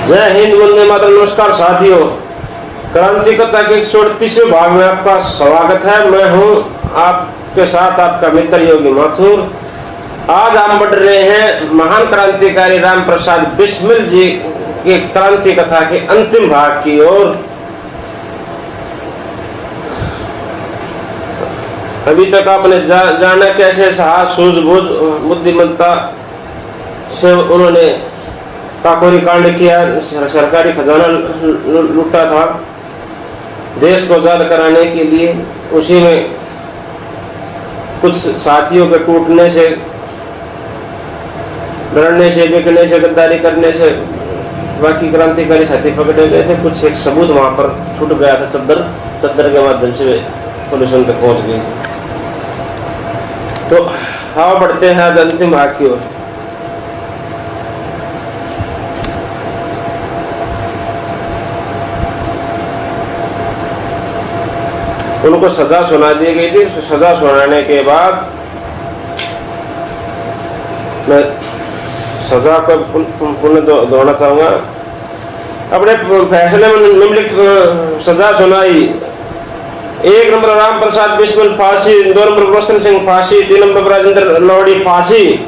जय हिंद, वंदे मातरम। नमस्कार साथियों, क्रांति कथा के 34वें भाग में आपका स्वागत है। मैं हूं आपके साथ आपका मित्र योगी माथुर। आज हम बढ़ रहे हैं महान क्रांतिकारी राम प्रसाद बिस्मिल जी के क्रांति कथा के अंतिम भाग की ओर। अभी तक आपने जाना कैसे साहस, सूझबूझ, बुद्धिमत्ता से उन्होंने काकोरी कांड किया, सरकारी खजाना लूटा था देश को आजाद कराने के लिए। उसी में कुछ साथियों के टूटने से, लड़ने से, बिकने से, गद्दारी करने से बाकी क्रांतिकारी साथी पकड़े गए थे। कुछ एक सबूत वहां पर छूट गया था, चद्दर के माध्यम से पुलिस उन तक पहुंच गई। तो हवा बढ़ते हैं आज अंतिम भाग की ओर। उनको सजा सुना दी गई थी। सजा सुनाने के बाद मैं सजा को पुनः दोहराना चाहूंगा। अपने फैसले में निम्नलिखित सजा सुनाई। 1 नंबर राम प्रसाद बिस्मिल फांसी, 2 नंबर रोशन सिंह फांसी, 3 नंबर राजेंद्र लोहड़ी फांसी,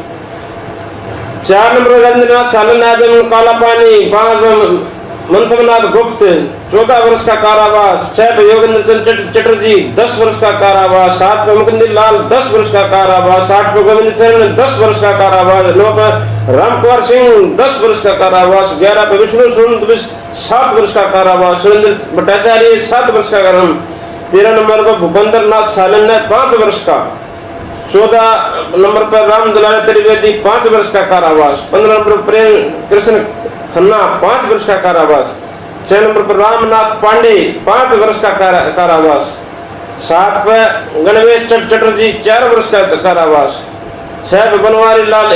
4 नंबर राजेंद्रनाथ सालन काला पानी, 5 मंथवनाथ गुप्त 14 वर्ष का कारावास, 6 पे योगेंद्र चंद्र चटर्जी 10 वर्ष का कारावास, 7 पे मुकुंद लाल 10 वर्ष का कारावास, 8 पे गोविंद शरण 10 वर्ष का कारावास, 9 पे रामकुमार सिंह 10 वर्ष का कारावास, 11 पे विष्णु सुरेंद्र 7 वर्ष का कारावास, सुरेंद्र भट्टाचार्य 7 वर्ष का कारावास, 13 नंबर पर भूपेंद्र नाथ सालन 5 वर्ष का, 14 नंबर पर राम दुलारे त्रिवेदी 5 वर्ष का कारावास, 15 नंबर प्रेम कृष्ण खन्ना 5 वर्ष का कारावास, 6 नंबर पर रामनाथ पांडे 5 वर्ष का कारावास, 7 पर गणवेश चटर्जी 4 वर्ष का कारावास, 6 पर बनवारी लाल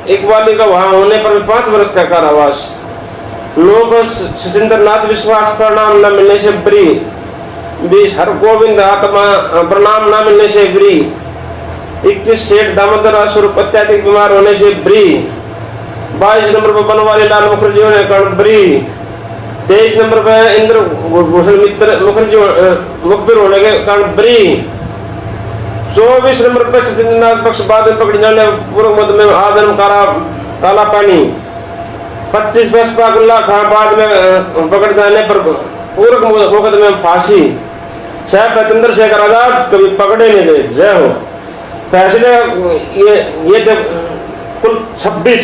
इकबाली का वहां होने पर 5 वर्ष का कारावास, 9 पर सचिंद्र नाथ विश्वास प्रणाम न मिलने से बरी, 20 हर गोविंद आत्मा प्रणाम न मिलने से बरी, 21 शेख दामोदर स्वरूप अत्याधिक बीमार होने से बरी, 22 नंबर पर बनवारी लाल मुखर्जी होने कारण बरी, 23 नंबर पर इंद्र भूषण मित्र मुखर्जी मुखबिर होने के कारण बरी, 24 नंबर पर सत्येंद्रनाथ पक्षपात में पकड़े जाने पूर्व मद में आजन्म काला पानी, 25 बसपा गुल्ला खां बाद में पकड़ जाने पर पूर्व मुकदमे में फांसी, 6 पर चंद्रशेखर आजाद कभी पकड़े नहीं गए। जय हो। फैसले ये कुल 26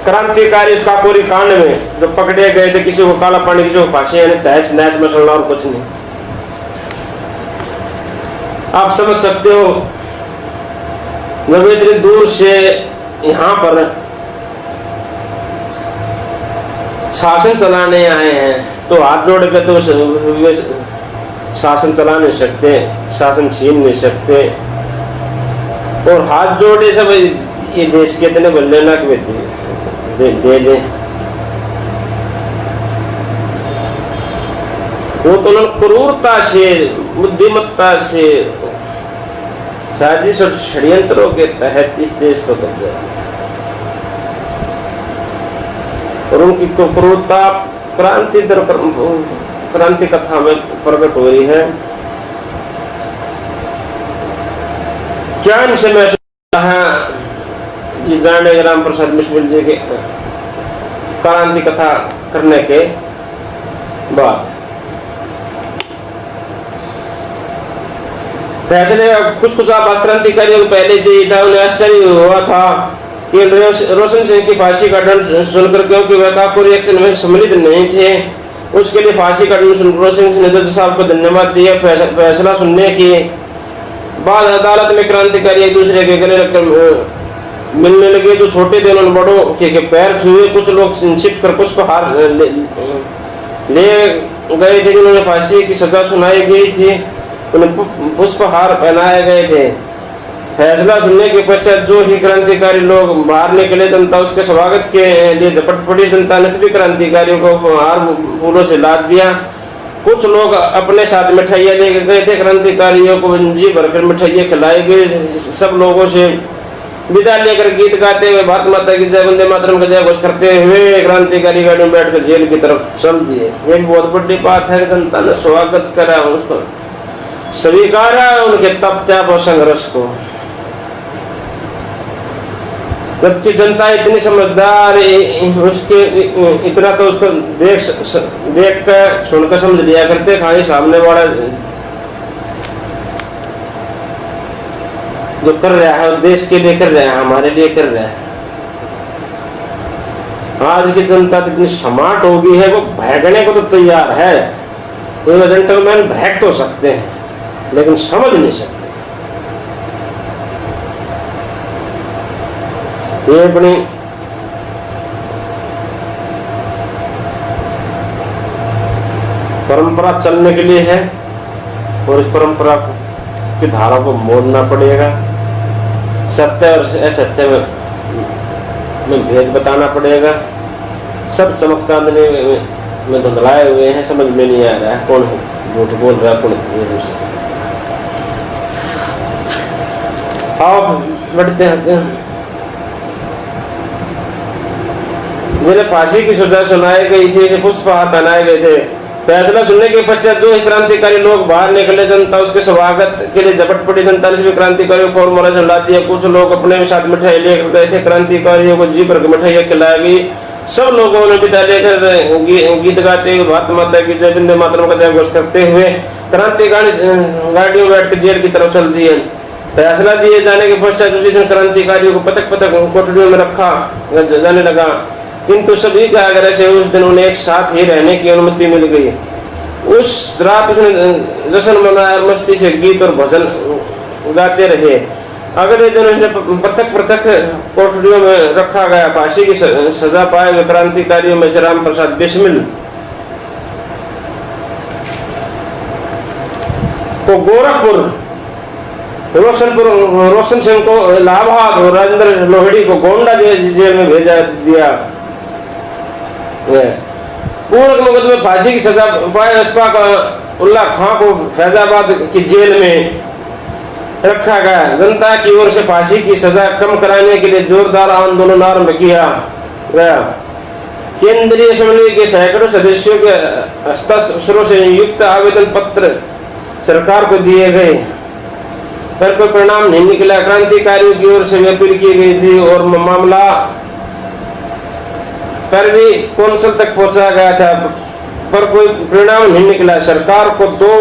क्रांतिकारी इस काकोरी कांड में जो पकड़े गए थे, किसी को काला पानी, किसी को फांसी, यानी तहस नहस मसला और कुछ नहीं। आप समझ सकते हो जब इतनी दूर से यहाँ पर शासन चलाने आए हैं तो हाथ जोड़ के तो शासन चला नहीं सकते, शासन छीन नहीं सकते। और हाथ जोड़े सब ये देश के इतने बल्ले ना कि दे दे वो तो क्रूरता से, बुद्धिमत्ता से, साजिश और षड्यंत्रों के तहत इस देश को कब्जा और उनकी क्रूरता क्रांति कथा में प्रकट हो रही है। क्या इनसे मैं ये जाने राम प्रसाद बिस्मिल जी के क्रांति कथा करने के बाद फैसले कुछ आप क्रांतिकारियों को पहले से ही था। उन्हें आश्चर्य हुआ था कि रोशन सिंह की फांसी का दंड सुनकर, क्योंकि वह काकोरी एक्शन में सम्मिलित नहीं थे, उसके लिए फांसी का दंड सुन रोशन सिंह ने जज साहब को धन्यवाद दिया। फैसला सुनने के बाद अदालत में क्रांतिकारी एक दूसरे के गले लगकर मिलने लगे। जो छोटे थे उन्होंने बड़ों के पैर छुए। कुछ लोग छिप कर पुष्पहार ले गए थे। जिन्होंने फांसी की सजा सुनाई गई थी उन्हें पुष्पहार पहनाए गए थे। फैसला सुनने के पश्चात जो ही क्रांतिकारी लोग बाहर निकले, जनता उसके स्वागत के लिए झपट पड़ी। जनता ने सभी क्रांतिकारियों को हार फूलों से लाद दिया। कुछ लोग अपने साथ मिठाइयाँ लेकर गए थे। क्रांतिकारियों को जी भरकर मिठाइयाँ खिलाई गई। सब लोगों से विदा लेकर गीत गाते हुए भारत माता की जय, वंदे मातरम का जय घोष करते हुए क्रांतिकारी गाड़ी में बैठकर जेल की तरफ चल दिए। ये बहुत बड़ी बात है। जनता ने स्वागत करा, उसको स्वीकारा उनके तप त्याग और संघर्ष को। जबकि जनता इतनी समझदार, उसके इतना तो उसको देख कर सुनकर समझ लिया करते, खाई सामने वाला जो कर रहा है देश के लिए कर रहा है, हमारे लिए कर रहा है। आज की जनता इतनी स्मार्ट हो गई है, वो भागने को तो तैयार है। कोई जेंटलमैन भाग तो सकते हैं लेकिन समझ नहीं सकते। ये अपनी परंपरा चलने के लिए है और इस परंपरा की धारा को मोड़ना पड़ेगा। सत्य और असत्य में भेद बताना पड़ेगा। सब चमक चांदनी में धुंधलाए हुए हैं, समझ में नहीं आ रहा है कौन झूठ बोल रहा है, कौन आओ बढ़ते हैं। जिन्हें फांसी की सजा सुनाई गई थी, पुष्पहार पहनाए गए थे, फैसला सुनने के पश्चात जो क्रांतिकारी लोग बाहर निकले, जनता उसके स्वागत के लिए झपट पड़ी। जनता ने क्रांतिकारियों को फॉर्मूला चला दिया। कुछ लोग अपने साथ मिठाई लेकर गए थे, क्रांतिकारियों को जी भर के मिठाइयाँ खिलाई गई। सब लोगों ने विदा लेकर गीत गाते हुए भारत माता की जय, वंदे मातरम का जय घोष करते हुए क्रांतिकारी गाड़ियों में बैठ कर जेल की तरफ चल दिए। फैसला दिए जाने के पश्चात उसी दिन क्रांतिकारियों को पथक पथक कोठरियों में रखा जाने लगा, किंतु सभी के आग्रह से उस दिन उन्हें एक साथ ही रहने की अनुमति मिल गई। उस रात उसने जश्न मनाया और मस्ती से गीत और भजन गाते रहे। अगले दिन उन्हें पृथक पृथक कोठरियों में रखा गया। फांसी की सजा पाए हुए क्रांतिकारियों में से राम प्रसाद बिस्मिल को गोरखपुर, रोशन सिंह को इलाहाबाद और राजेंद्र लोहड़ी को गोंडा जेल में भेजा दिया। पूर्व मुकदमे में फांसी की सजा पाए अशफाक उल्ला खां को फैजाबाद की जेल में रखा गया। जनता की ओर से फांसी की सजा कम कराने के लिए जोरदार आंदोलन आरंभ किया गया। केंद्रीय असेंबली के सैकड़ों सदस्यों के हस्ताक्षरों से युक्त आवेदन पत्र सरकार को दिए गए, पर कोई परिणाम नहीं निकला। क्रांतिकारियों की ओर से अपील की गई थी और मामला पर भी कौंसिल तक पहुंचा गया था, पर कोई परिणाम नहीं निकला। सरकार को 2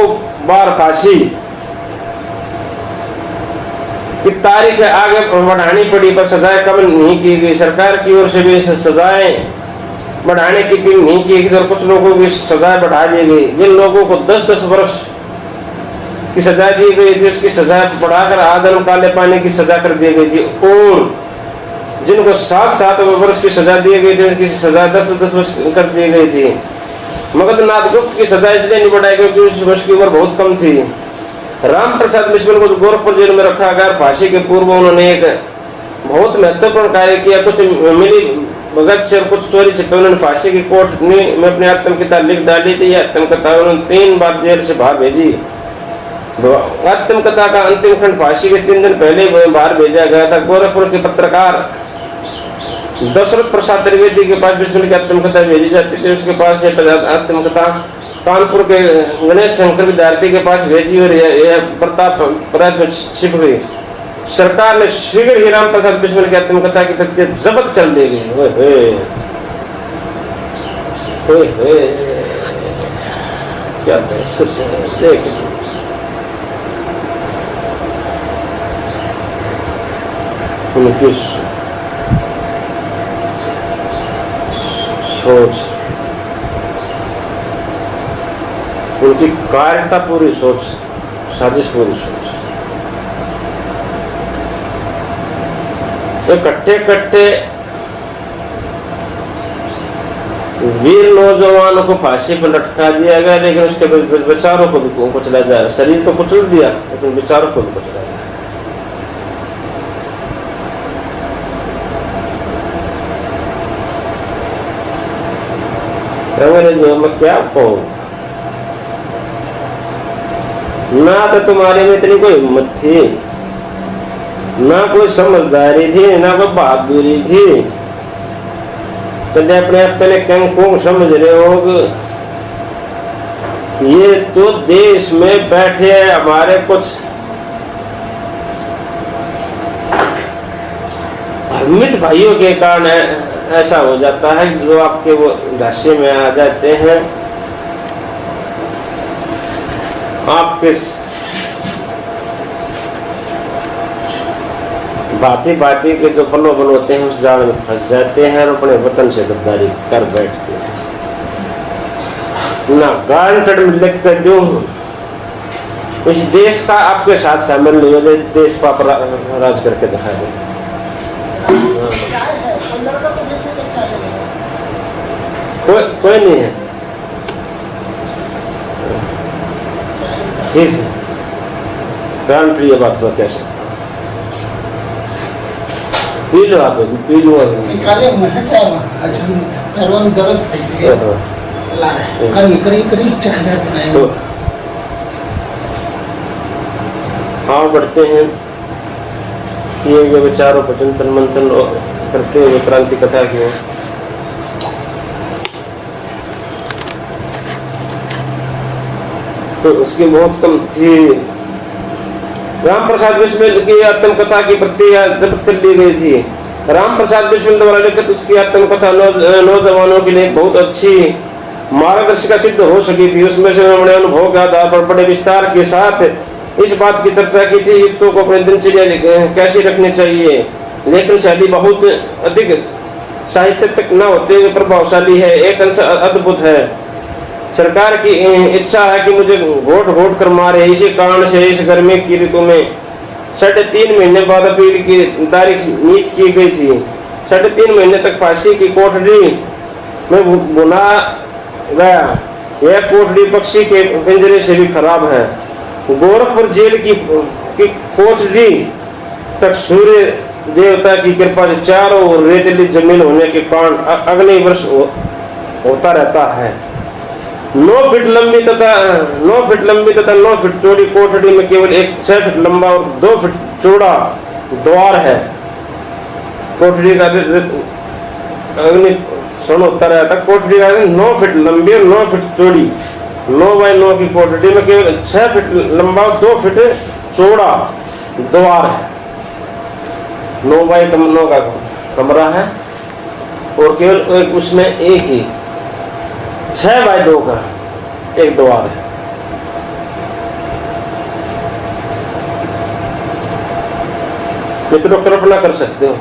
बार फांसी की तारीख आगे बढ़ानी पड़ी, पर सजाएं कम नहीं की गई। सरकार की ओर से भी सजाएं बढ़ाने की अपील नहीं की गई और कुछ लोगों की सजाएं बढ़ा दी गई। जिन लोगों को 10-10 वर्ष की सजा दी गई थी, उसकी सजा बढ़ाकर आजन्म काले पानी की सजा कर दी गई थी, और जिनको 7-7 वर्ष की सजा दी गई थी, उनकी सजा 10-10 वर्ष कर दी गई थी। मगध नाथ गुप्त की सजा इसलिए नहीं बढ़ाई क्योंकि उस वर्ष की उम्र बहुत कम थी। राम प्रसाद बिस्मिल को गोरखपुर जेल में रखा गया। फांसी के पूर्व उन्होंने एक बहुत महत्वपूर्ण कार्य किया। कुछ मिली भगत से और कुछ चोरी छिपे उन्होंने फांसी की कोठरी में अपनी आत्मकथा लिख डाली थी। आत्मकथा उन्होंने 3 बार जेल से बाहर भेजी। आत्मकथा का अंतिम खंड फांसी के 3 दिन पहले बाहर भेजा गया था। गोरखपुर के पत्रकार दशरथ प्रसाद त्रिवेदी के पास बिस्मिल की आत्मकथा भेजी जाती थी। उसके पास आत्मकथा कानपुर के गणेश शंकर विद्यार्थी के पास भेजी और यह प्रताप प्रेस में छिप गई। सरकार ने शीघ्र ही राम प्रसाद बिस्मिल की आत्मकथा की प्रति जब्त कर ली गई। क्या देख उनकी सोच, उनकी कायरता पूरी सोच, साजिश पूरी सोच। इकट्ठे वीर नौजवानों को फांसी पर लटका दिया गया, लेकिन उसके विचारों को भी कुचला जाए। शरीर तो कुचल दिया लेकिन विचारों को भी कुचला जाए। मैं क्या कहूं, ना तो तुम्हारे में इतनी कोई हिम्मत थी, ना कोई समझदारी थी ना कोई बहादुरी थी। कदे अपने आप पहले कहीं को समझ रहे हो कि ये तो देश में बैठे हमारे कुछ भ्रमित भाइयों के कारण ऐसा हो जाता है जो आपके वो झांसे में आ जाते हैं। आपके बाती के जो प्रलोभन होते हैं उस जाल में फंस जाते हैं और अपने वतन से गद्दारी कर बैठते हैं। ना गारंटेड में लिख कर दूं इस देश का आपके साथ शामिल नहीं हो जाए, देश पर राज करके दिखा दे। कोई नहीं है, ठीक है, गारंटी ये बात तो कैसे पी लो, आप पी लो। निकाले दर्द ऐसे करी चाय बनाए तो हाँ बढ़ते हैं किए गए विचारों पर चिंतन मंथन करते हुए क्रांति कथा की ओर। तो उसकी बहुत कम थी। राम प्रसाद बिस्मिल की आत्मकथा की प्रतियां जब्त कर ली गई थी। राम प्रसाद बिस्मिल द्वारा लिखित उसकी आत्मकथा नौजवानों के लिए बहुत अच्छी मार्गदर्शिका सिद्ध हो सकी थी। उसमें से उन्होंने अनुभव के आधार पर बड़े विस्तार के साथ इस बात की चर्चा की थी युक्तों को अपने दिनचर्या कैसे रखनी चाहिए, लेकिन शैली बहुत अधिक साहित्य तक न होते हुए प्रभावशाली है, एक अंश अद्भुत है। सरकार की इच्छा है कि मुझे घोट घोट कर मारे, इसी कारण से इस गर्मी की ऋतु में 3.5 महीने बाद अपील की तारीख नियत की गई थी। 3.5 महीने तक फांसी की कोठरी में बुना गया। यह कोठरी पक्षी के पिंजरे से भी खराब है। गोरखपुर जेल की कोठरी तक सूर्य देवता की कृपा से चारों ओर रेतीली जमीन होने के कारण अग्नि वर्ष होता रहता है। 9 फीट लंबी तथा 9 फीट चौड़ी कोठरी में केवल एक 6 फीट लंबा और 2 फीट चौड़ा द्वार है। कोठरी का अग्नि क्षण होता रहता। कोठरी का 9 फीट लंबी और 9 फीट चौड़ी 9 बाय 9 की कोठरी में केवल 6 फीट लंबा और 2 फीट चौड़ा द्वार है। 9 बाय 9 का कमरा है और केवल उसमें एक ही 6 बाय 2 का एक द्वार है। मित्रों कल्पना कर सकते हो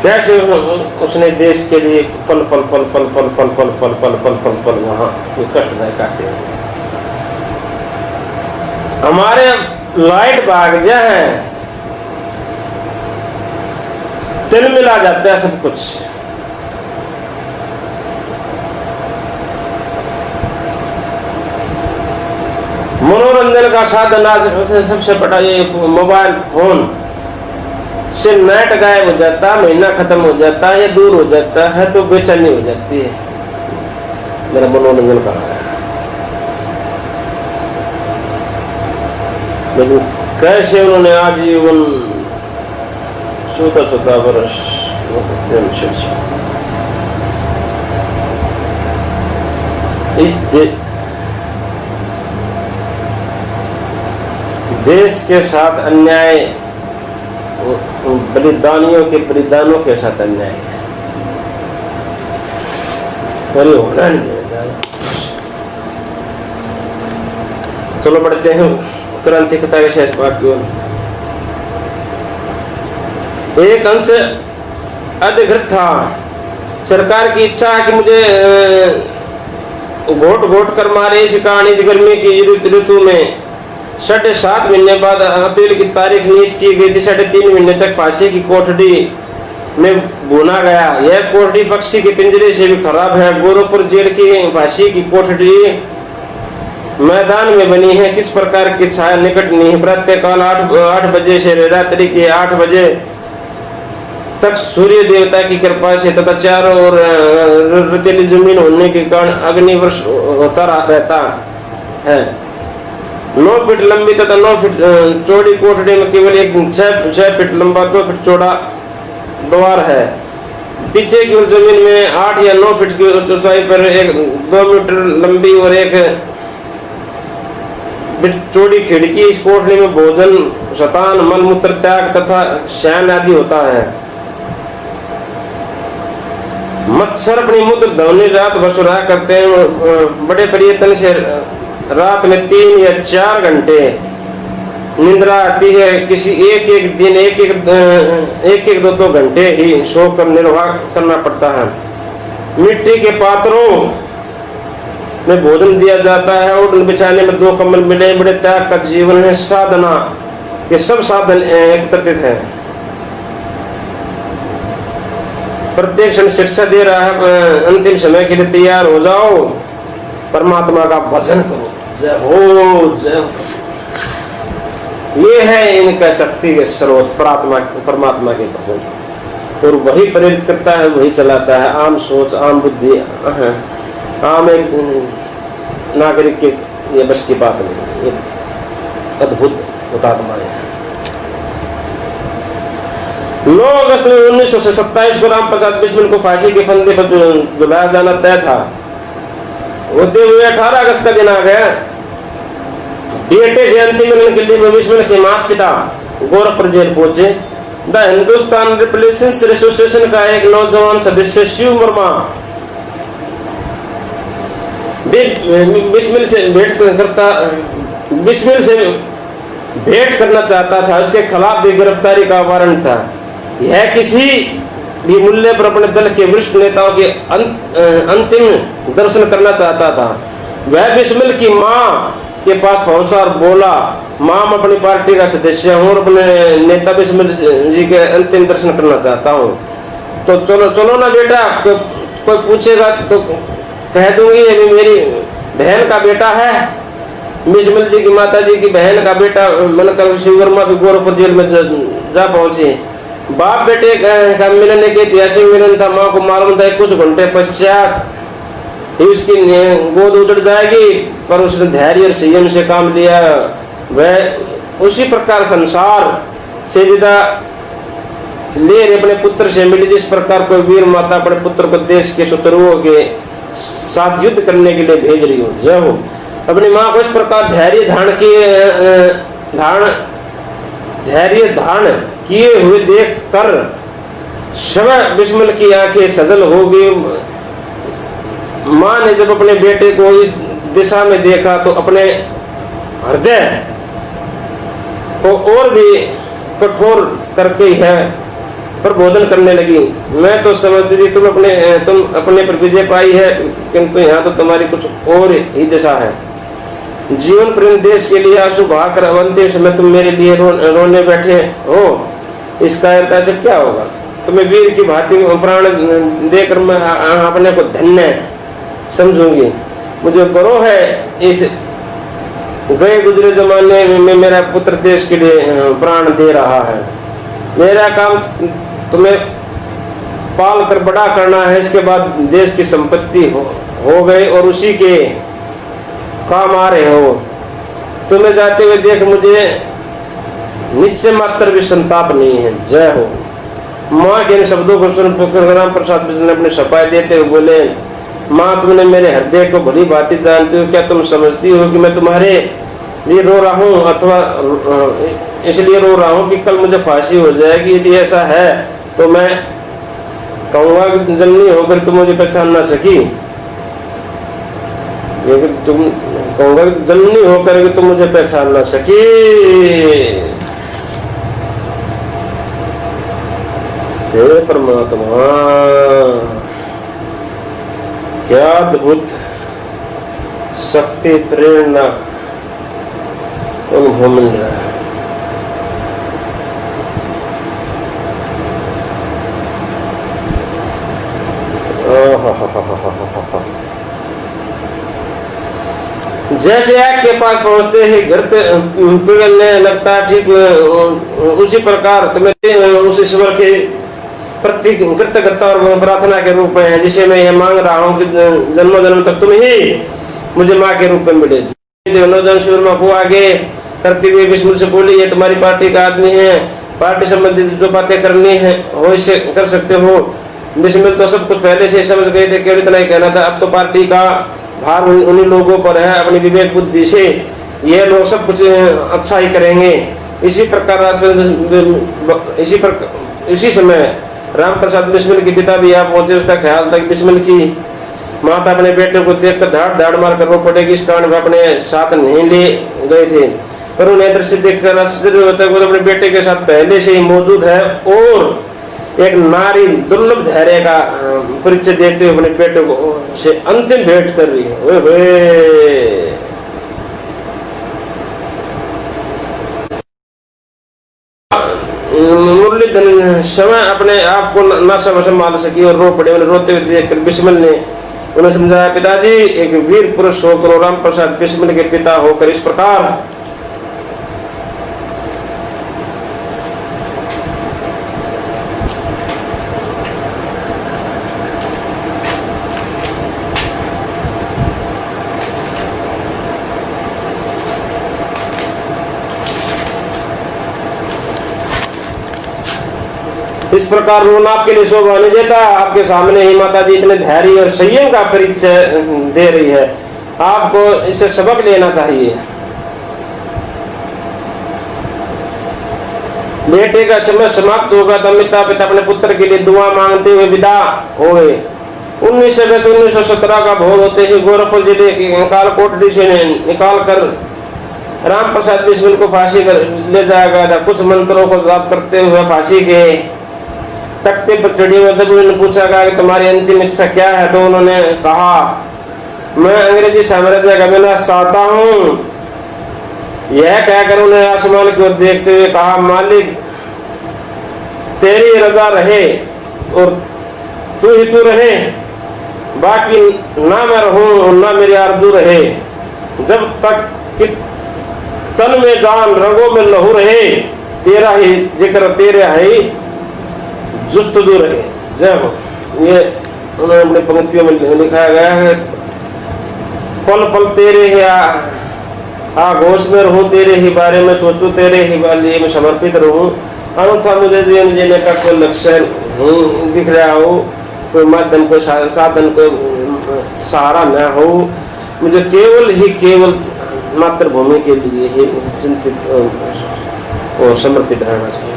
कैसे उसने देश के लिए पल पल पल पल पल पल पल पल पल पल पल पल वहां कष्टदायक काटे। हमारे लाइट भाग जाए तिल मिला जाता है सब कुछ। मनोरंजन का साधन आज सबसे बड़ा ये मोबाइल फोन से नेट गायब हो जाता है, महीना खत्म हो जाता है या दूर हो जाता है तो बेचैनी हो जाती है। मेरा मनोरंजन कहाँ है? लेकिन कैसे उन्होंने आजीवन 14 वर्ष इस देश के साथ अन्याय, बलिदानियों के बलिदानों के साथ अन्याय है और ये होना नहीं है। चलो पढ़ते हैं क्रांति कथा के शेष भाग की ओर। एक अंश अधिकृत था। सरकार की इच्छा है कि मुझे घोट घोट कर मारे, इस कारण इस गर्मी की ऋतु में 7.5 महीने बाद अपील की तारीख नियत की गई थी। 3.5 महीने तक फांसी की कोठरी में बुना गया। यह कोठरी पक्षी के पिंजरे से भी खराब है। गोरखपुर जेल की फांसी की कोठरी मैदान में बनी है। किस प्रकार की छाया निकट नहीं है। प्रातःकाल 8 बजे से रात्रि के 8 बजे तक सूर्य देवता की कृपा से तथा चारों ओर रेतीली जमीन होने के कारण अग्निवर्ष होता रहता है। 9 फीट लंबी तथा 9 फीट चौड़ी कोठरी में केवल एक 6 फीट लंबा 2 फीट चौड़ा द्वार है। पीछे की ओर जमीन में 8 या 9 फीट की ऊंचाई पर एक 2 मीटर लंबी और 1 फीट चौड़ी खिड़की। इस कोठरी में भोजन, शतान, मल मूत्र त्याग तथा शयन आदि होता है। मच्छर अपनी मूत्र ध्वनि रात भर सुराहा करते हैं। बड़े प्रयत्न से रात में 3 या 4 घंटे निद्रा आती है। किसी एक दिन एक 2 घंटे ही सोकर निर्वाह करना पड़ता है। मिट्टी के पात्रों में भोजन दिया जाता है और बिछाने में 2 कंबल मिले। बड़े त्याग का जीवन है। साधना के सब साधन एकत्रित है। प्रत्येक क्षण शिक्षा दे रहा है। अंतिम समय के लिए तैयार हो जाओ, परमात्मा का भजन करो। जय हो, जय हो। ये है इनका शक्ति के स्रोत, परमात्मा के भजन। और वही प्रेरित करता है, वही चलाता है। आम सोच, आम बुद्धि, आम एक नागरिक के ये बस की बात नहीं। ये अद्भुत हुतात्मा है। 9 अगस्त 1927 को राम प्रसाद बिस्मिल को फांसी के फंदे पर झुलाया जाना तय था। होते हुए 18 अगस्त का दिन आ गया। बेटे से अंतिम मिलन के लिए बिस्मिल के माता पिता गोरखपुर जेल पहुंचे। द हिंदुस्तान रिपब्लिकन्स एसोसिएशन का एक नौजवान सदस्य शिव वर्मा बिस्मिल से भेंट करना चाहता था। उसके खिलाफ भी गिरफ्तारी का वारंट था। यह किसी भी मूल्य पर अपने दल के वरिष्ठ नेताओं के अंतिम दर्शन करना चाहता था। वह बिस्मिल की मां के पास पहुंचा और बोला, मां, मैं अपनी पार्टी का सदस्य हूं और अपने नेता बिस्मिल जी के अंतिम दर्शन करना चाहता हूं। तो चलो ना बेटा। कोई पूछेगा तो कह दूंगी ये मेरी बहन का बेटा है। बिस्मिल जी की माता जी की बहन का बेटा मनकर शिव वर्मा भी गोरखपुर जेल में जा पहुंचे। बाप बेटे का मिलन एक ऐतिहासिक मिलन था। मां को मालूम था कुछ घंटे पश्चात ही उसकी गोद उजड़ जाएगी, पर उसने धैर्य और संयम से काम लिया। वह उसी प्रकार संसार से विदा ले अपने पुत्र से मिली जिस प्रकार कोई वीर माता अपने पुत्र को देश के शत्रुओं के साथ युद्ध करने के लिए भेज रही हो। जय हो। अपनी मां को इस प्रकार धैर्य धारण किए हुए देख कर शव बिस्मिल की आंखें सजल हो गई। मां ने जब अपने बेटे को इस दिशा में देखा तो अपने हृदय को और भी कठोर करके है पर बोधन करने लगी। मैं तो समझती थी तुम अपने पर विजय पाई है, किंतु यहाँ तो तुम्हारी कुछ और ही दिशा है। जीवन प्रेम देश के लिए आंसू बहाकर अंतिम समय तुम मेरे लिए रोने बैठे हो। इस कायरता से क्या होगा? तुम्हें वीर की भांति प्राण देकर मैं अपने को धन्य समझूंगी। मुझे गर्व है इस गए गुजरे जमाने में मेरा पुत्र देश के लिए प्राण दे रहा है। मेरा काम तुम्हें पाल कर बड़ा करना है। इसके बाद देश की संपत्ति हो गए और उसी के काम आ रहे हो। तुम्हें जाते हुए देख मुझे निश्चय मात्र भी संताप नहीं है। जय हो। माँ के इन शब्दों को सुन राम प्रसाद ने अपने सफाई देते हुए बोले, माँ, तुमने मेरे हृदय को भली भांति जानती हो। क्या तुम समझती हो कि मैं तुम्हारे लिए रो रहा हूँ अथवा इसलिए रो रहा हूँ कि कल मुझे फांसी हो जाएगी? यदि ऐसा है तो मैं कहूँगा कि जननी होकर तुम मुझे पहचान ना सकी। तुम कहूँगा कि जननी होकर कि तुम मुझे पहचान ना सकी। हे परमात्मा, क्या अद्भुत शक्ति प्रेरणा अनुभव मिल रहा है। जैसे आग के पास पहुंचते ही घर पिघलने लगता है, ठीक उसी प्रकार तुम्हें उस ईश्वर के प्रति कृतज्ञता और प्रार्थना के रूप में है जिसे मैं यह मांग रहा हूँ कि जन्मों जन्म तक तुम ही मुझे माँ के रूप में मिले। नौजवान शूरमा को आगे करते हुए बिस्मिल से बोली, ये तुम्हारी पार्टी का आदमी है, पार्टी संबंधित जो बातें करनी है वो इससे कर सकते हो। बिस्मिल तो सब कुछ पहले से समझ गए थे, केवल इतना ही कहना था, अब तो पार्टी का भार उन्हीं लोगों पर है, अपनी विवेक बुद्धि से ये लोग सब कुछ अच्छा ही करेंगे। इसी समय राम प्रसाद बिस्मिल के पिता भी यहाँ पहुंचे। उसका ख्याल था कि बिस्मिल की माता अपने बेटे को देखकर धाड़ धाड़ मार कर रो पड़ेगी, इस कारण वे अपने साथ नहीं ले गए थे। पर उन्हें दृश्य देखकर आश्चर्य होता है, वो अपने बेटे के साथ पहले से ही मौजूद है और एक नारी दुर्लभ धैर्य का परिचय देते हुए अपने बेटे को से अंतिम भेंट कर रही है। मुरलीधर समय अपने आप को न संभाल सकी और रो पड़े। उन्हें रोते हुए देखकर बिस्मिल ने उन्हें समझाया, पिताजी एक वीर पुरुष होकर राम प्रसाद बिस्मिल के पिता होकर इस प्रकार रोना आपके लिए शोभा नहीं देता। आपके सामने ही माता जी इतने धैर्य और संयम का परिचय दे रही है, आपको इससे सबक लेना चाहिए। बेटे का समय समाप्त होगा तब माता पिता अपने पुत्र के लिए दुआ मांगते हुए विदा हो गए। 1917 का भोर होते ही गोरखपुर जिले की कालकोटड़ी से निकाल कर राम प्रसाद बिस्मिल को फांसी कर ले जाया गया था। कुछ मंत्रों को जाप करते हुए फांसी के तख्ते पर चढ़ी हुए तब उन्होंने पूछा गया कि तुम्हारी अंतिम इच्छा क्या है, तो उन्होंने कहा, मैं अंग्रेजी साम्राज्य का विनाश चाहता हूँ। यह कहकर उन्हें आसमान की ओर देखते हुए कहा, मालिक तेरी रजा रहे और तू ही तू रहे, बाकी ना मैं रहूं ना मेरी आरज़ू रहे। जब तक कि तन में जान रंगों में लहू रहे, तेरा ही जिक्र तेरे ही जुस्तजू रहे। जय हो। ये उन्होंने अपने पंक्तियों में लिखा गया है, पल पल तेरे ही आगोश में रहूं, तेरे ही बारे में सोचूं, तेरे ही लिए में समर्पित रहूं। अन्यथा मुझे जीवन जीने का कोई लक्ष्य नहीं दिख रहा हो, कोई माध्यम कोई साधन कोई सहारा न हो। मुझे केवल मातृभूमि के लिए ही चिंतित और समर्पित रहना चाहिए।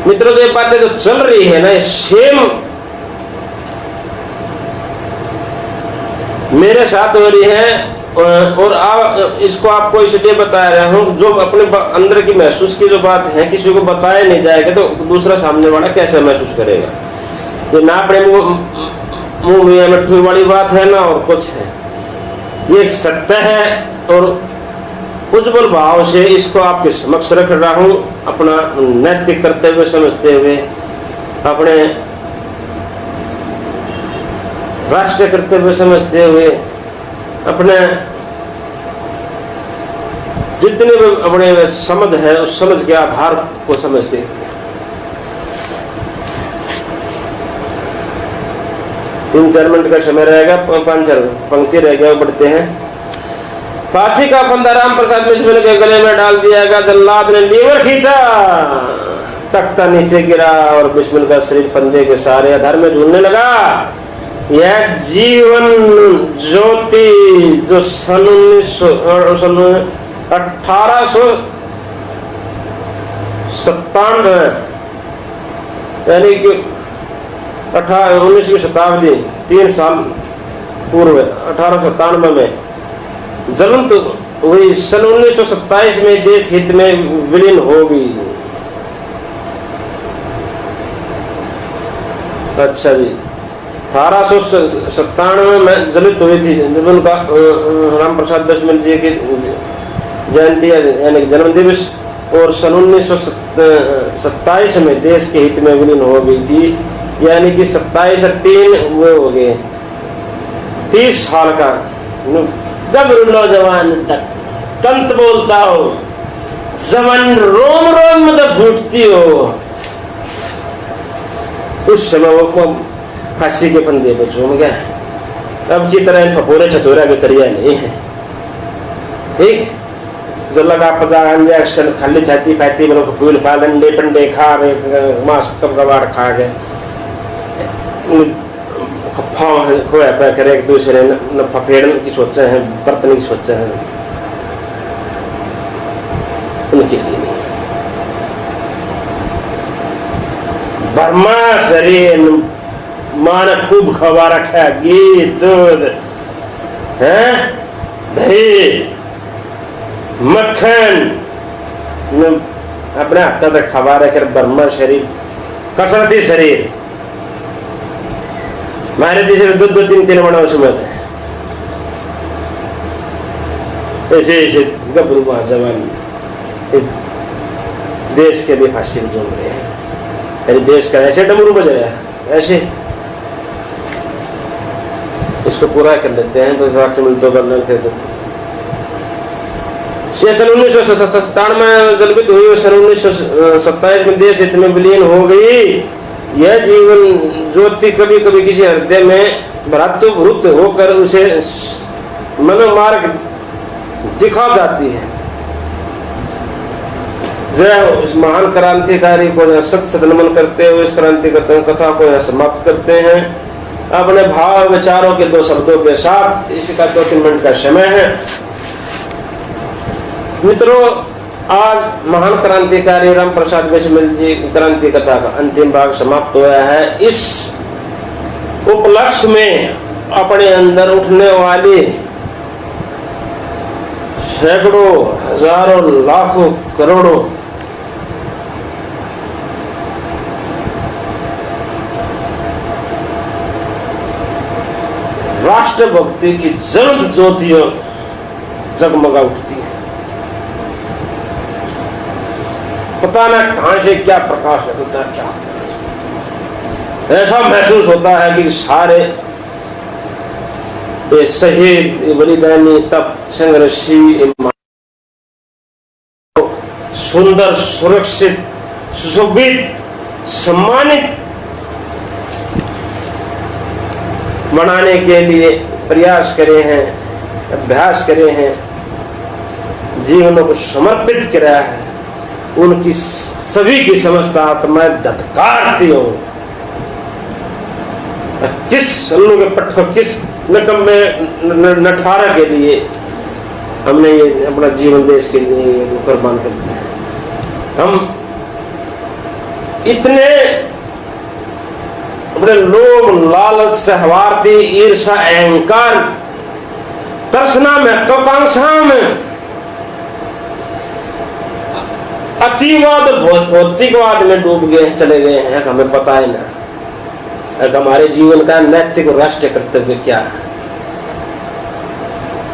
मित्रों, ये बातें जो चल रही है ना, सेम मेरे साथ हो रही है और आप इसको आपको इसलिए बता रहा हूँ, जो अपने अंदर की महसूस की जो बात है किसी को बताया नहीं जाएगा तो दूसरा सामने वाला कैसे महसूस करेगा। ये ना अपने मुंह में मिट्टी वाली बात है ना और कुछ है, ये एक सत्य है और उज्जवल भाव से इसको आपके समक्ष रख रहा हूं, अपना नैतिक कर्तव्य समझते हुए, अपने राष्ट्रीय कर्तव्य समझते हुए, अपने जितने भी अपने समझ है उस समझ के आधार को समझते हुए। 3-4 मिनट का समय रहेगा, 5-4 पंक्ति रह गया, बढ़ते हैं। फांसी का फंदा राम प्रसाद बिस्मिल के गले में डाल दिया गया। जल्लाद ने लीवर खींचा, तख्ता नीचे गिरा और बिस्मिल का शरीर फंदे के सारे आधार में झूलने लगा। यह जीवन ज्योति जो सन 1897 यानी कि 19वीं शताब्दी 3 साल पूर्व 1897 में ज्वलंत हुई, सन 1927 में देश हित में विलीन होगी। अच्छा जी, 1897 में ज्वलित हुई थी जब उनका राम प्रसाद बिस्मिल जी की जयंती यानी जन्म दिवस, और सन 1927 में देश के हित में विलीन हो गई थी, यानी कि 27 और 3 वो हो गए 30 साल का गबरू नौजवान तक तंत बोलता हो, जमन रोम रोम में तो फूटती हो। उस समय वो फांसी के फंदे पर झूम गया। अब की तरह फपोरे छतोरा के तरिया नहीं है। ठीक, जो लगा 50 इंजेक्शन खाली छाती फैती में लोग फूल फाल अंडे पंडे खा रहे, मांस कब कबाड़ खा गए, खोया पे करे एक दूसरे न फफेड़न की सोचे हैं, बर्तन की सोचे हैं, उनके लिए नहीं। बर्मा शरीर मान खूब खवा रखा, घी दूध है, दही मक्खन अपने हाथ तक खवा रखे। बर्मा शरीर कसरती शरीर मारे देश 2-2-3-3 बना उसमें ऐसे ऐसे गबरू जवान देश के लिए फांसी झूम रहे हैं, अरे देश का ऐसे डमरू बज रहा है, ऐसे इसको पूरा कर लेते हैं तो राष्ट्र मिल तो कर लेते थे। सन 1997 में जलवित हुई, सन 1927 में देश हित में विलीन हो गई। यह जीवन ज्योति कभी कभी किसी हृदय में भ्रातृभूत होकर उसे मनोमार्ग दिखा जाती है। जय इस महान क्रांतिकारी को यहाँ सत नमन करते हुए इस क्रांति कथा को यहाँ समाप्त करते हैं अपने भाव विचारों के 2 शब्दों के साथ। इसका 2-3 मिनट का समय है। मित्रों, आज महान क्रांतिकारी राम प्रसाद बिस्मिल जी की क्रांति कथा का अंतिम भाग समाप्त हुआ है। इस उपलक्ष्य में अपने अंदर उठने वाली सैकड़ों हजारों लाखों करोड़ों राष्ट्रभक्ति की ज्वलंत ज्योतियां जगमगा उठती है। पता ना कहां से क्या प्रकाश निकलता है, क्या ऐसा महसूस होता है कि सारे ये शहीद बलिदानी तप संघर्षी सुंदर सुरक्षित सुशोभित सम्मानित बनाने के लिए प्रयास करे हैं, अभ्यास करे हैं, जीवनों को समर्पित किया है। उनकी सभी की समस्त आत्माएं धत्कारती हो। किस सल्लू के पट्टों, किस निकम्मे नठारा के लिए हमने ये अपना जीवन देश के लिए कुर्बान कर दिया है। हम इतने अपने लोभ लालच सहवार्थी ईर्षा अहंकार तृष्णा महत्वाकांक्षा में अतिवाद भौतिकवाद में डूब गए चले गए हैं, हमें पता है ना हमारे जीवन का नैतिक राष्ट्रीय कर्तव्य क्या है।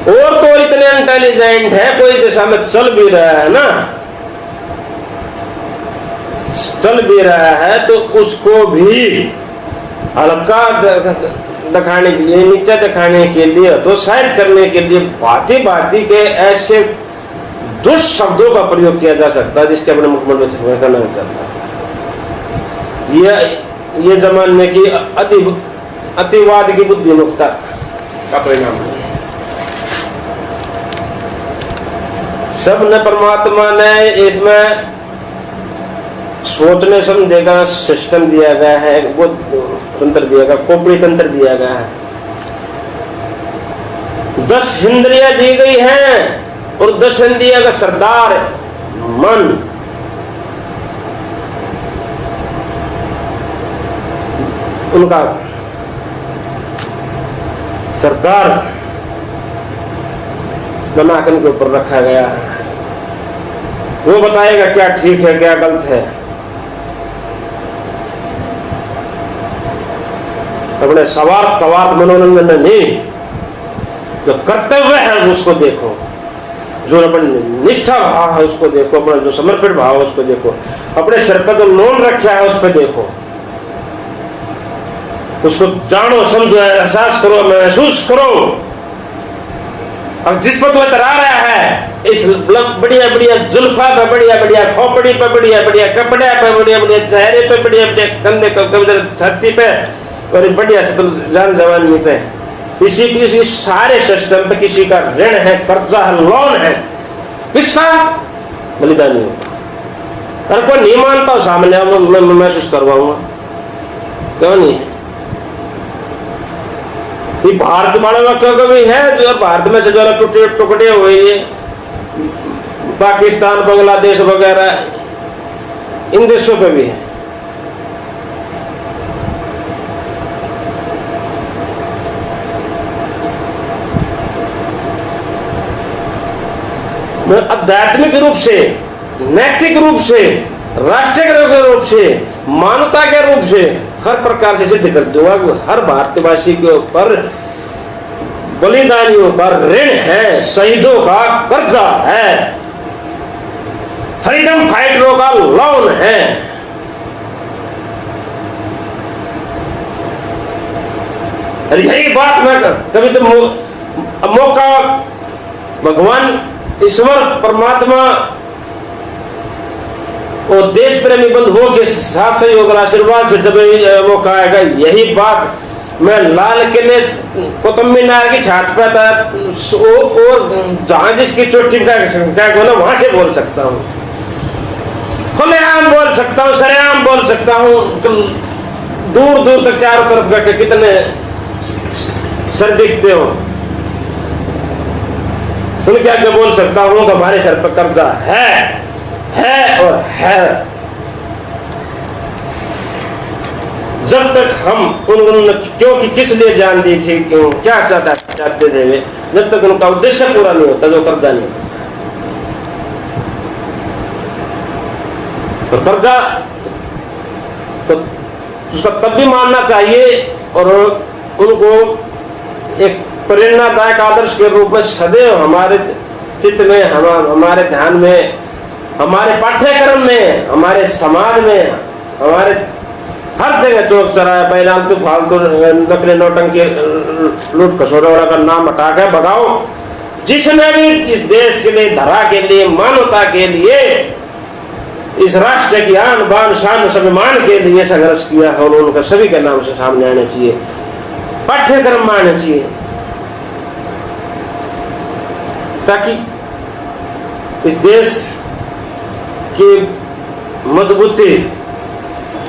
और तो इतने इंटेलिजेंट है, कोई दिशा में चल भी रहा है ना, चल भी रहा है तो उसको भी हल्का दिखाने के लिए, नीचा दिखाने के लिए, तो शायद करने के लिए भांति भांति के ऐसे दुष्शब्दों का प्रयोग किया जा सकता है जिसके अपने मुखमंडल से करना चाहता है। ये जमाने की अतिवाद की बुद्धिमुक्ता का परिणाम है। सब ने परमात्मा ने इसमें सोचने समझने का सिस्टम दिया गया है, वो तंत्र दिया गया, खोपड़ी तंत्र दिया गया है। 10 इंद्रियां दी गई हैं और 10 इंद्रियां का सरदार मन। उनका सरदार बनाकर के ऊपर रखा गया है। वो बताएगा क्या ठीक है क्या गलत है। अपने स्वार्थ मनोरंजन में नहीं, जो कर्तव्य है उसको देखो, जो अपने निष्ठा भाव है उसको देखो, अपना जो समर्पित भाव है उसको देखो, अपने सिर पर जो लोन रखा है उस पर देखो, उसको जानो समझो, एहसास करो, महसूस करो। और जिस पर तो इतरा रहा है, इस बढ़िया बढ़िया जुल्फा पे, बढ़िया बढ़िया खोपड़ी पे, बढ़िया बढ़िया कपड़े पे, बढ़िया बढ़िया चेहरे पे, बढ़िया बढ़िया कंधे छाती पे और बढ़िया से तो जान जवानी पे किसी किसी सारे सिस्टम पे किसी का ऋण है, कर्जा है, लोन है, किसका बलिदानी होगा। अगर कोई नहीं मानता हो सामने आओ, मैं महसूस करवाऊंगा, क्यों नहीं है। ये भारत वाले में क्यों कभी है, जो भारत में से जो टुकड़े टुकड़े हुए, ये पाकिस्तान, बांग्लादेश वगैरह, इन देशों पे भी है। आध्यात्मिक रूप से, नैतिक रूप से, राष्ट्रीय के रूप से, मानवता के रूप से हर प्रकार से सिद्ध कर दूंगा कि हर भारतवासी के ऊपर बलिदानियों पर ऋण है, शहीदों का कर्जा है, फ्रीडम फाइटरों का लोन है। यही बात मैं कभी तो मौका भगवान ईश्वर परमात्मा और देश प्रेमी बंधुओं के साथ सहयोग और आशीर्वाद से जब मौका आएगा, यही बात मैं लाल किले कुतुब मीनार की छात पर था और जहां जिसकी चोटी का वहां से बोल सकता हूँ, खुलेआम बोल सकता हूँ, सरेआम बोल सकता हूँ, दूर दूर तक चारों तरफ का कितने सर दिखते हो, उन्हें क्या क्या बोल सकता हूं कि हमारे सर पर कर्जा है और है। जब तक हम उन्होंने क्योंकि किस लिए जान दी थी, क्यों क्या चाहते थे वे, जब तक उनका उद्देश्य पूरा नहीं होता, जो कर्जा नहीं होता। तो कर्जा तो उसका तब भी मानना चाहिए और उनको एक प्रेरणादायक आदर्श के रूप में सदैव हमारे चित्त में, हमारे ध्यान में, हमारे पाठ्यक्रम में, हमारे समाज में, हमारे हर जगह चौक चौराहे बेलालतू फालतू नकली नौटंकी लूट खसोरा का नाम हटा के भगाओ। जिसने भी इस देश के लिए, धरा के लिए, मानवता के लिए, इस राष्ट्र की आन बान शान स्वाभिमान के लिए संघर्ष किया और उनका सभी के नाम से सामने आना चाहिए, पाठ्यक्रम में आना चाहिए, ताकि इस देश की मजबूती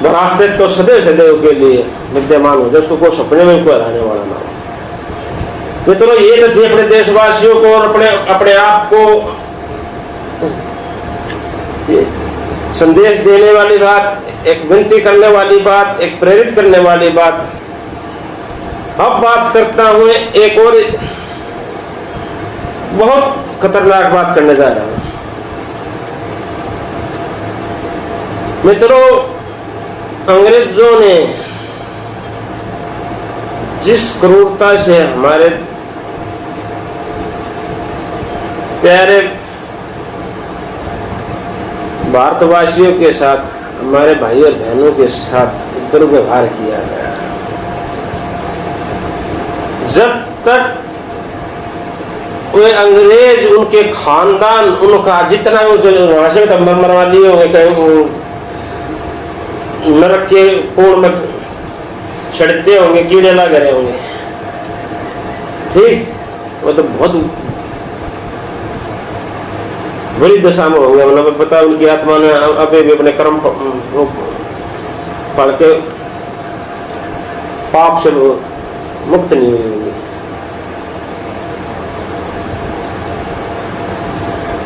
रास्ते तो सदैव सदैव के लिए विद्यमान हो जाए, उसको कोई सपने में कोई हराने वाला ना हो। मित्रों, ये तो थी अपने देशवासियों को और अपने आप को संदेश देने वाली बात, एक विनती करने वाली बात, एक प्रेरित करने वाली बात। अब बात करता हूं एक और बहुत खतरनाक बात करने जा रहा हूं। मित्रों, अंग्रेजों ने जिस क्रूरता से हमारे प्यारे भारतवासियों के साथ, हमारे भाई और बहनों के साथ दुर्व्यवहार किया गया, जब तक वे अंग्रेज, उनके खानदान, उनका जितना वहां से मरवा लिए होंगे, कहीं नरक के कोण में छड़ते होंगे, कीड़े लग रहे होंगे, ठीक, वो तो बहुत बुरी दशा में होंगे। मतलब पता उनकी आत्मा ने अभी भी अपने कर्म पढ़ के पाप से मुक्त नहीं हुई होंगी।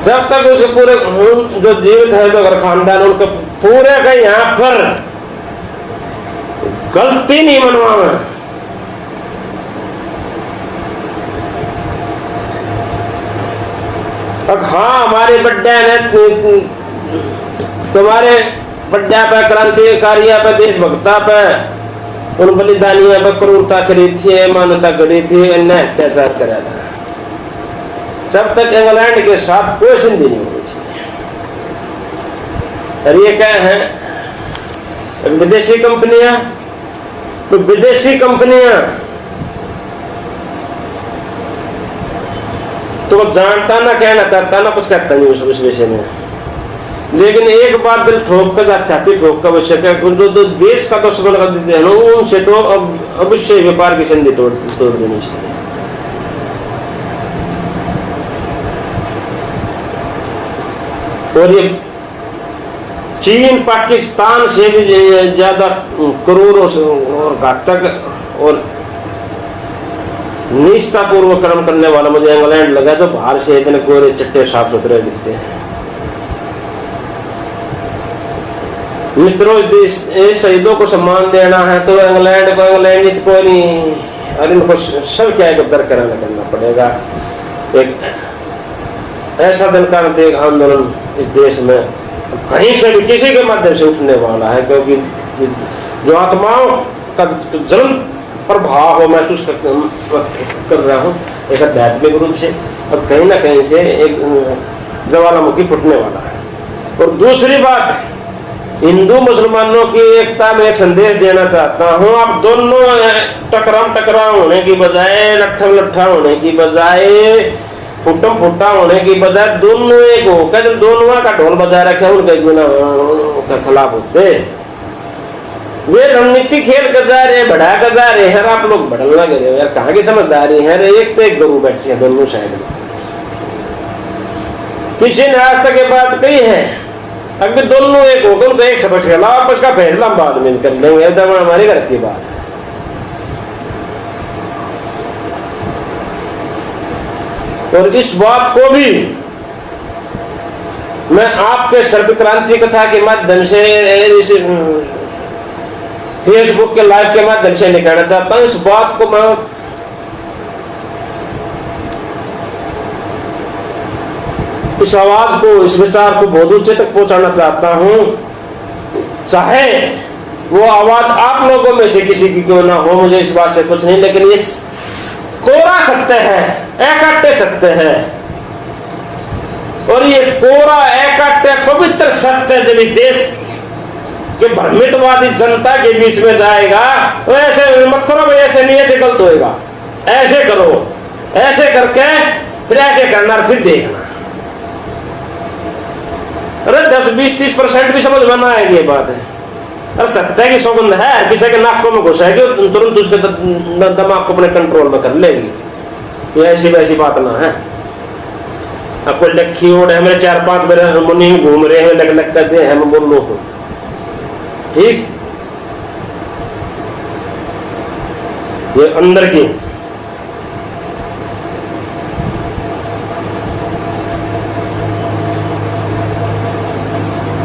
जब तक उसे पूरे जो जीवित है, जो अगर खानदान, उनके पूरे का यहाँ पर गलती नहीं मनवाना। अब हाँ, हमारे बड्डा ने तुम्हारे बड्डा पे, क्रांतिकारियों पे, देशभक्ता पे, उन बलिदानियों पे क्रूरता करी थी, मानवता करी थी, अन्याय अत्याचार करा था। जब तक इंग्लैंड के साथ कोई संधि नहीं होनी चाहिए। और ये क्या है, विदेशी कंपनियां, तो विदेशी कंपनियां तो जानता ना, कहना चाहता ना, कुछ कहता नहीं उस विषय में, लेकिन एक बात दिल ठोक कर, छाती ठोक कर विषय का, जो देश का दुश्मन कर देते हैं उनसे तो अब अवश्य व्यापार की संधि तोड़ देनी चाहिए। और ये चीन पाकिस्तान से भी ज्यादा क्रूर और घातक और निष्ठापूर्वक कर्म करने वाला मुझे इंग्लैंड लगा, जो बाहर से इतने गोरे चिट्टे साफ सुथरे दिखते हैं। मित्रों, शहीदों को सम्मान देना है तो इंग्लैंड को इंग्लैंड को नहीं, और इनको सब क्या एक दरकरार करना पड़ेगा। एक ऐसा दिन का आंदोलन इस देश में कहीं से भी किसी के माध्यम से उठने वाला है, क्योंकि जो आत्माओं का जलन प्रभाव हो महसूस कर रहा हूँ एक आध्यात्मिक रूप से, अब कहीं ना कहीं से एक ज्वालामुखी फूटने वाला है। और दूसरी बात, हिंदू मुसलमानों की एकता में एक संदेश देना चाहता हूँ। आप दोनों टकराव होने की बजाय, लट्ठम लट्ठा होने की बजाय, फुटम फुट्टा होने की बजाय दोनों एक हो, कहते दोनों का ढोल बजा रखे उनके गुना के खिलाफ होते। वे रणनीति खेल कर जा रहे, बढ़ा कर जा रहे हैं, आप लोग बढ़लना कर रहे हो यार, कहाँ की समझदारी है। एक तो एक गुरु बैठी है दोनों साइड में, किसी ने आज तक ये बात कही है, अभी दोनों एक होकर उनको एक सबक खेला, आपस का फैसला बाद में कर लेंगे, हमारे घर की बात है। और इस बात को भी मैं आपके सर्व क्रांति कथा के माध्यम से, फेसबुक के लाइव के माध्यम से निकालना चाहता हूं। इस बात को मैं इस आवाज को, इस विचार को बहुत ऊंचे तक पहुंचाना चाहता हूं, चाहे वो आवाज आप लोगों में से किसी की क्यों ना हो, मुझे इस बात से कुछ नहीं, लेकिन ये कोरा सत्य है, एकाट्य सत्य है। और ये कोरा एकाट्य पवित्र सत्य जब इस देश के भ्रमितवादी जनता के बीच में जाएगा, तो ऐसे मत करो भाई, ऐसे नहीं, ऐसे गलत होएगा, ऐसे करो, ऐसे करके फिर ऐसे करना, फिर देखना। अरे 10-20-30% भी समझ में ना आएगी ये बात है। अरे सत्य की सौगंध है, किसी के नाक में घुसाएगी तुरंत उसके दिमाग को अपने कंट्रोल में कर लेगी। ये ऐसी वैसी बात ना है। आपको लक्खी ओढ़ है, मेरे 4-5 मेरे मुनि घूम रहे हैं, लग करते हैं, मैं बोल लो ठीक। ये अंदर की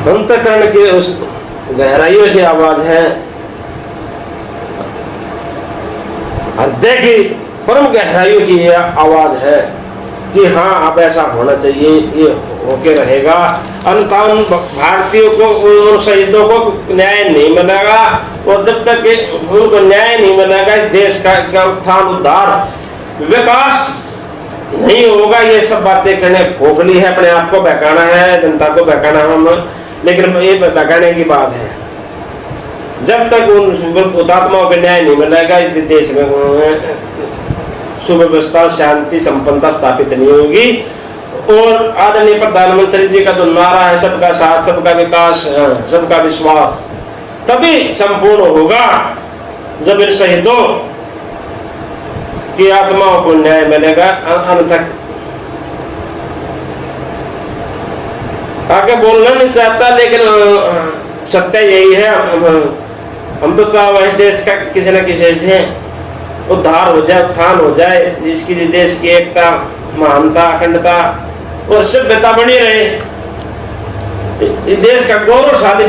अंतःकरण के उस गहराइयों से आवाज है, हृदय की परम गहराइयों की ये आवाज है कि हाँ अब ऐसा होना चाहिए, ये होके रहेगा। अंततः भारतीयों को, उन शहीदों को न्याय नहीं मिलेगा, और जब तक उनको न्याय नहीं मिलेगा इस देश का उत्थान उद्धार विकास नहीं होगा। ये सब बातें कहने खोखली है, अपने आप को बहकाना है, जनता को बहकाना है, लेकिन ये बहकाने की बात है। जब तक उन हुतात्माओं को न्याय नहीं मिलेगा इस देश में सुव्यवस्था, शांति, संपन्नता स्थापित नहीं होगी। और आदरणीय प्रधानमंत्री जी का जो नारा है, सबका साथ, सबका विकास, सबका विश्वास, तभी संपूर्ण होगा जब इन शहीदों की आत्माओं को न्याय मिलेगा। अन्यथा आगे बोलना नहीं चाहता, लेकिन सत्य यही है। हम तो चाहे देश का किसी न किसी से उद्धार हो जाए, उत्थान हो जाए, जिसकी देश की एकता, महानता, अखंडता और सभ्यता बनी रहे, इस देश का गौरवशाली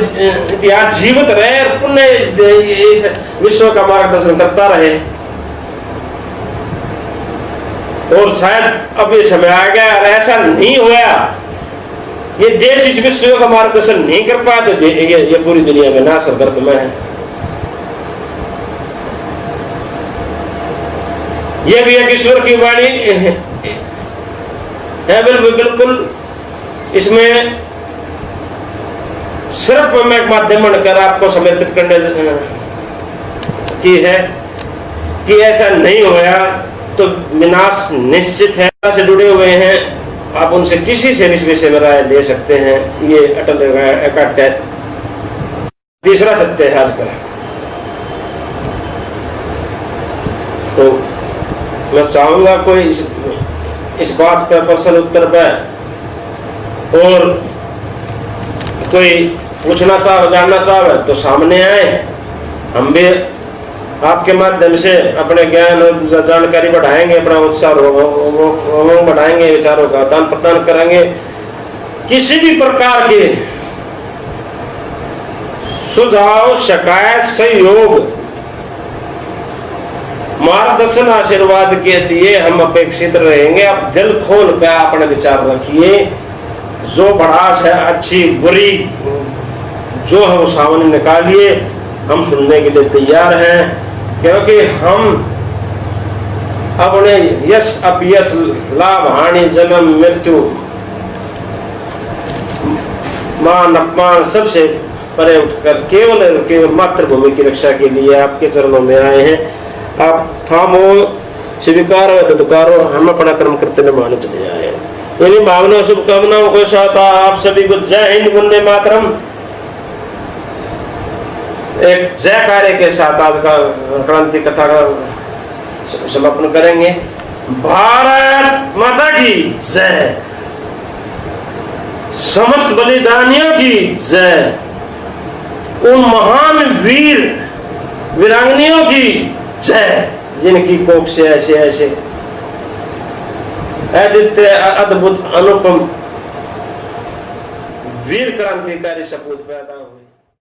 इतिहास जीवित रहे, और पुण्य विश्व का मार्गदर्शन करता रहे। और शायद अब ये समय आ गया, और ऐसा नहीं हुआ, ये देश इस विश्व का मार्गदर्शन नहीं कर पाया, तो ये पूरी दुनिया में नाश और गर्त में है। ये भी एक ईश्वर की वाणी है, बिल्कुल। इसमें सिर्फ मैं एक माध्यम बनकर आपको समर्पित करने की है कि ऐसा नहीं होया तो विनाश निश्चित है। से जुड़े हुए हैं, आप उनसे किसी से इस विषय में राय ले सकते हैं। ये अटल एकाट्य तीसरा सत्य है आज का। तो मैं चाहूंगा कोई इस बात पर प्रश्न उत्तर पर और कोई पूछना चाहे, जानना चाहे तो सामने आए, हम भी आपके माध्यम से अपने ज्ञान और जानकारी बढ़ाएंगे, अपना उत्साह बढ़ाएंगे, विचारों का आदान प्रदान करेंगे। किसी भी प्रकार के सुझाव, शिकायत, सहयोग, मार्गदर्शन, आशीर्वाद के लिए हम अपेक्षित रहेंगे। आप दिल खोल कर अपने विचार रखिए, जो भड़ास है, अच्छी बुरी जो है वो सामने निकालिए, हम सुनने के लिए तैयार हैं। क्योंकि हम अपने यश अपयश, लाभ हानि, जन्म मृत्यु, मान अपमान सबसे परे उठकर केवल मातृभूमि की रक्षा के लिए आपके चरणों में आए हैं। आप थामो, स्वीकार हो दुकारो, हम अपना कर्म करते न माने चले आए हैं। इन्हीं भावनाओं, शुभकामनाओं के साथ आप सभी को जय हिंद, वंदे मातरम। एक जय कार्य के साथ आज का क्रांति कथा का समापन करेंगे। भारत माता की जय, समस्त बलिदानियों की जय, उन महान वीर वीरांगनियों की जय जिनकी कोख से ऐसे ऐसे अद्वितीय, अद्भुत, अनुपम वीर क्रांतिकारी सपूत पैदा हुए।